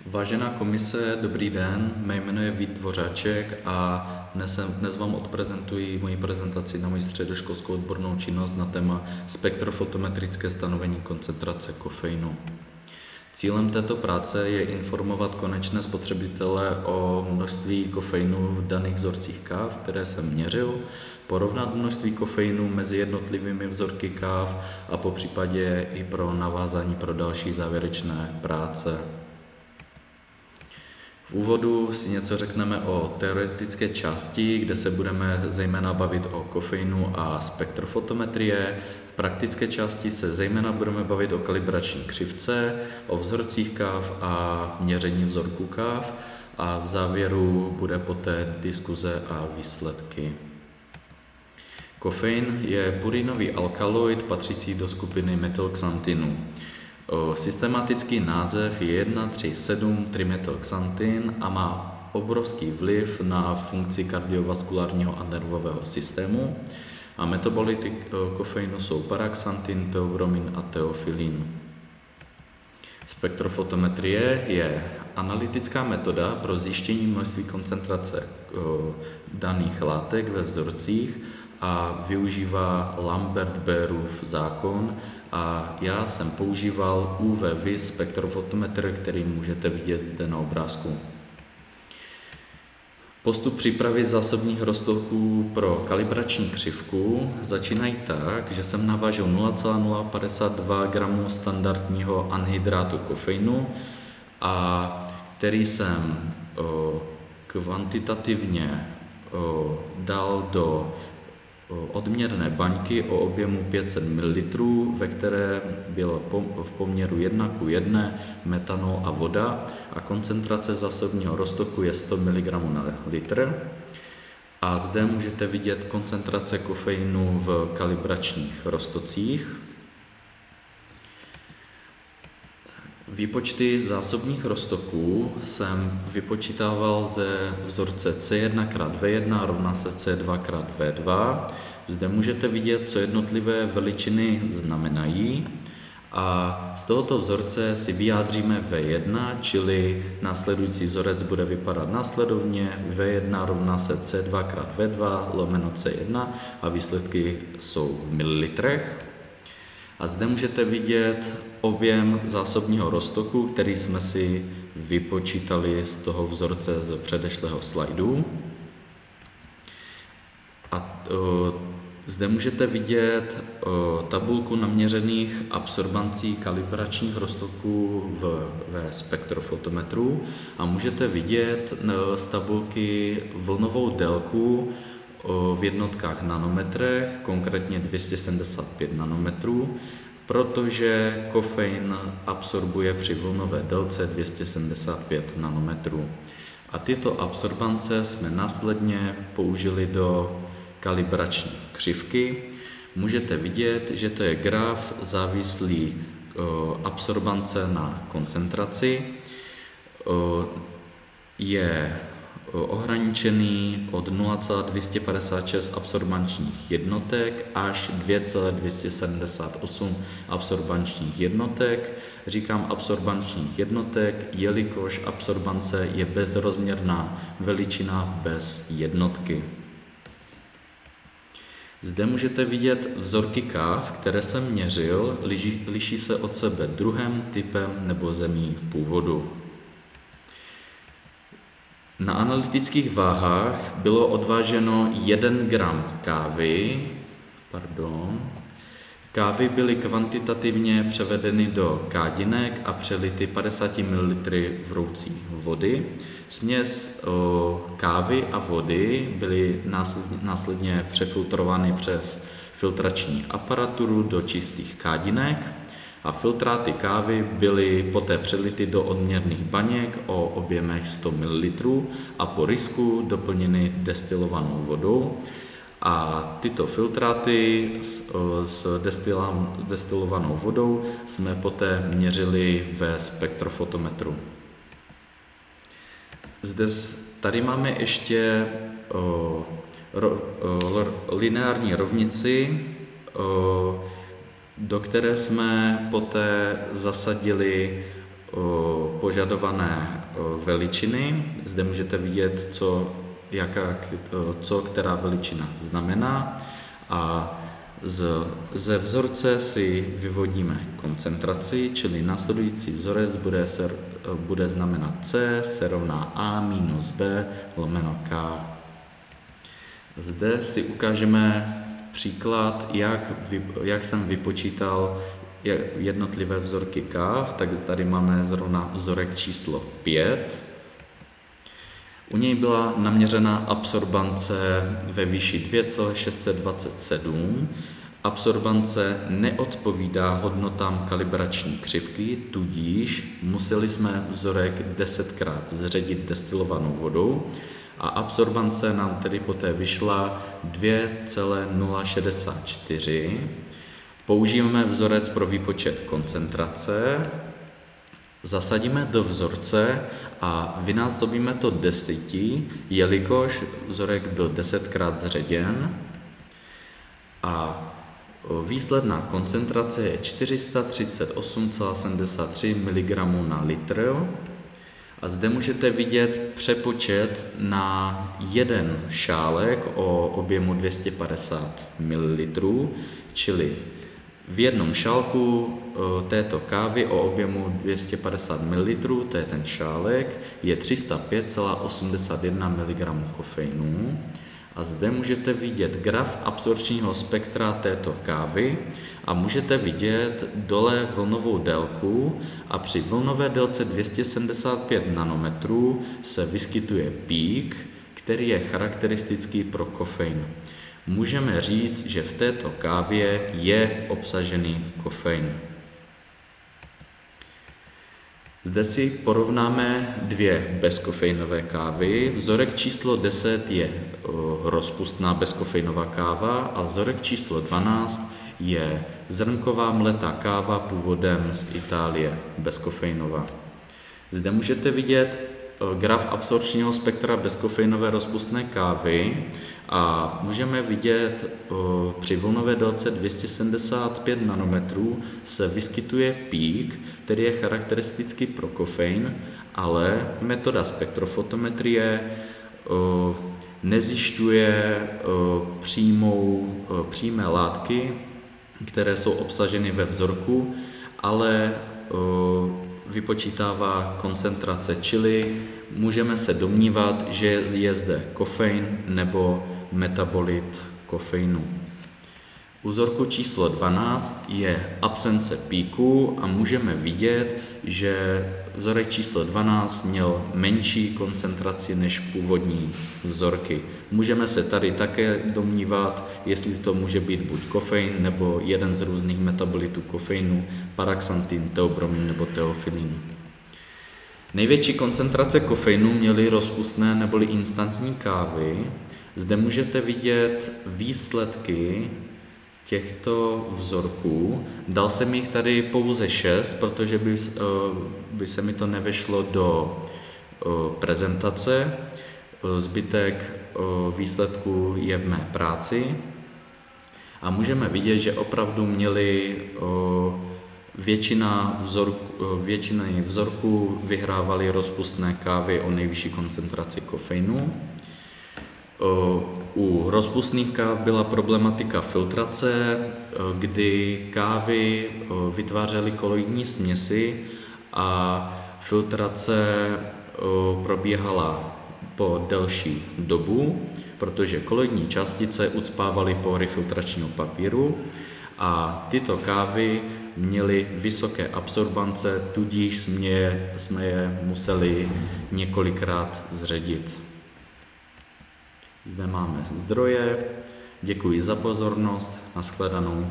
Vážená komise, dobrý den, mé jméno je Vít Dvořáček a dnes vám odprezentuji moji prezentaci na moji středoškolskou odbornou činnost na téma spektrofotometrické stanovení koncentrace kofeinu. Cílem této práce je informovat konečné spotřebitele o množství kofeinu v daných vzorcích káv, které jsem měřil, porovnat množství kofeinu mezi jednotlivými vzorky káv a popřípadě i pro navázání pro další závěrečné práce. V úvodu si něco řekneme o teoretické části, kde se budeme zejména bavit o kofeinu a spektrofotometrie. V praktické části se zejména budeme bavit o kalibrační křivce, o vzorcích káv a měření vzorků káv a v závěru bude poté diskuze a výsledky. Kofein je purinový alkaloid patřící do skupiny metylxantinu. Systematický název je 1,3,7-trimetylxantin a má obrovský vliv na funkci kardiovaskulárního a nervového systému. A metabolity kofeinu jsou paraxantin, teobromin a teofilin. Spektrofotometrie je analytická metoda pro zjištění množství koncentrace daných látek ve vzorcích a využívá Lambert-Beerův zákon a já jsem používal UV-Vis spektrofotometr, který můžete vidět zde na obrázku. Postup přípravy zásobních roztoků pro kalibrační křivku začínají tak, že jsem navážil 0,052 g standardního anhydrátu kofeinu, a který jsem kvantitativně dal do odměrné baňky o objemu 500 ml, ve které byl v poměru 1:1 metanol a voda a koncentrace zásobního roztoku je 100 mg na litr. A zde můžete vidět koncentrace kofeinu v kalibračních roztocích. Výpočty zásobních roztoků jsem vypočítával ze vzorce C1x V1 rovná se C2x V2. Zde můžete vidět, co jednotlivé veličiny znamenají. A z tohoto vzorce si vyjádříme V1, čili následující vzorec bude vypadat následovně. V1 rovná se C2x V2 lomeno C1 a výsledky jsou v mililitrech. A zde můžete vidět objem zásobního roztoku, který jsme si vypočítali z toho vzorce z předešlého slajdu. A zde můžete vidět tabulku naměřených absorbancí kalibračních roztoků ve spektrofotometru a můžete vidět z tabulky vlnovou délku v jednotkách nanometrech, konkrétně 275 nanometrů, protože kofein absorbuje při vlnové délce 275 nanometrů. A tyto absorbance jsme následně použili do kalibrační křivky. Můžete vidět, že to je graf závislý absorbance na koncentraci. Je ohraničený od 0,256 absorbančních jednotek až 2,278 absorbančních jednotek. Říkám absorbančních jednotek, jelikož absorbance je bezrozměrná veličina bez jednotky. Zde můžete vidět vzorky káv, které jsem měřil, liší se od sebe druhem, typem nebo zemí původu. Na analytických váhách bylo odváženo 1 gram kávy. Kávy byly kvantitativně převedeny do kádinek a přelity 50 ml vroucí vody. Směs kávy a vody byly následně přefiltrovány přes filtrační aparaturu do čistých kádinek a filtráty kávy byly poté přelity do odměrných baněk o objemech 100 ml a po rysku doplněny destilovanou vodou. A tyto filtráty s destilovanou vodou jsme poté měřili ve spektrofotometru. Tady máme ještě lineární rovnici, do které jsme poté zasadili požadované veličiny. Zde můžete vidět, co která veličina znamená, a ze vzorce si vyvodíme koncentraci, čili následující vzorec bude znamenat C se rovná A minus B lomeno K. Zde si ukážeme příklad, jak jsem vypočítal jednotlivé vzorky káv. Tak tady máme zrovna vzorek číslo 5. U něj byla naměřena absorbance ve výši 2,627. Absorbance neodpovídá hodnotám kalibrační křivky, tudíž museli jsme vzorek 10krát zředit destilovanou vodou a absorbance nám tedy poté vyšla 2,064. Použijeme vzorec pro výpočet koncentrace, zasadíme do vzorce a vynásobíme to 10, jelikož vzorek byl 10krát zředěn, a výsledná koncentrace je 438,73 mg na litr. A zde můžete vidět přepočet na jeden šálek o objemu 250 ml, čili v jednom šálku této kávy o objemu 250 ml, to je ten šálek, je 305,81 mg kofeinu. A zde můžete vidět graf absorpčního spektra této kávy a můžete vidět dole vlnovou délku, a při vlnové délce 275 nanometrů se vyskytuje pík, který je charakteristický pro kofein. Můžeme říct, že v této kávě je obsažený kofein. Zde si porovnáme dvě bezkofeinové kávy. Vzorek číslo 10 je rozpustná bezkofeinová káva a vzorek číslo 12 je zrnková mletá káva původem z Itálie, bezkofeinová. Zde můžete vidět graf absorpčního spektra bezkofeinové rozpustné kávy a můžeme vidět, při vlnové délce 275 nanometrů se vyskytuje pík, který je charakteristický pro kofein, ale metoda spektrofotometrie nezjišťuje přímé látky, které jsou obsaženy ve vzorku, ale vypočítává koncentrace, čili můžeme se domnívat, že je zde kofein nebo metabolit kofeinu. U vzorku číslo 12 je absence píku a můžeme vidět, že vzorek číslo 12 měl menší koncentraci než původní vzorky. Můžeme se tady také domnívat, jestli to může být buď kofein nebo jeden z různých metabolitů kofeinu, paraxantin, teobromin nebo teofilin. Největší koncentrace kofeinu měly rozpustné neboli instantní kávy. Zde můžete vidět výsledky těchto vzorků. Dal jsem jich tady pouze 6, protože by se mi to nevešlo do prezentace. Zbytek výsledků je v mé práci. A můžeme vidět, že opravdu měli většiny vzorků vyhrávaly rozpustné kávy o nejvyšší koncentraci kofeinu. U rozpustných káv byla problematika filtrace, kdy kávy vytvářely koloidní směsi a filtrace probíhala po delší dobu, protože koloidní částice ucpávaly pory filtračního papíru a tyto kávy měly vysoké absorbance, tudíž jsme je museli několikrát zředit. Zde máme zdroje. Děkuji za pozornost. Nashledanou.